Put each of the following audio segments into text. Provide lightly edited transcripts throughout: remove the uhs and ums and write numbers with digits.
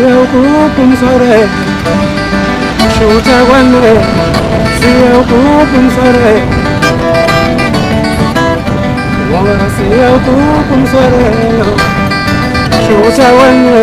siyawugubha umsore shutha kwane siyawugubha umsore ngoba siyawugubha umsore shutha kwane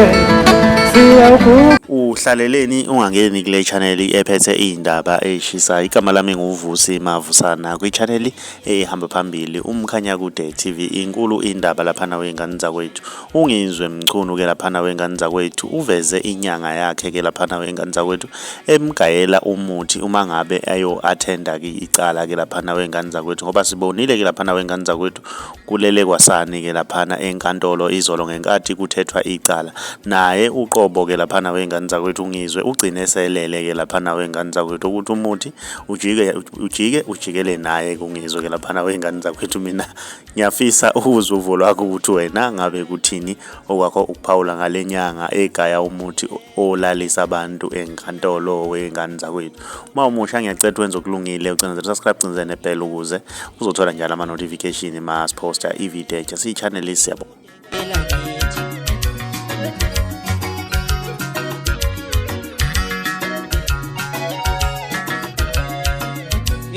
siyawugubha. Uhlaleleni ungangeni kule channel ephethe izindaba ezishisayo. Igama lami nguVusi Mavusana kwi-channel ehamba phambili uMkhanya Kude TV. Inkulu indaba laphana wengane zakwethu. Ungizwe mchunu ke laphana wengane zakwethu uveze inyanga yakhe ke laphana wengane zakwethu emgayela umuthi uma ngabe ayo attenda ke icala ke laphana wengane zakwethu, ngoba sibonile ke laphana wengane zakwethu kulele kwasani ke laphana enkantolo izolo ngenkathi kuthethwa icala. Naye uqobo ke laphana wengane zakwethu Ungizwe ugcine selele ke laphana wengane zakwethu ukuthi umuthi ujikele naye kungizwe ke laphana wengane zakwethu. Mina ngiyafisa ukuzwa uvo lwakho ukuthi wena ngabe kuthini okwakho ukuphawula ngale nyanga egaya umuthi olalisa abantu enkantolo wengane zakwethu. Uma umusha ngiyacela wenze okulungile ucinezela subscribe cinzene nebell ukuze uzothola njalo ama notification mas poster ivideo etja si channel isiyabo.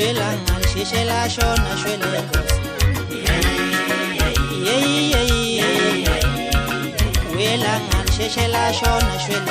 Gelanga lisheshela shona shwele Gelanga lisheshela shona shwele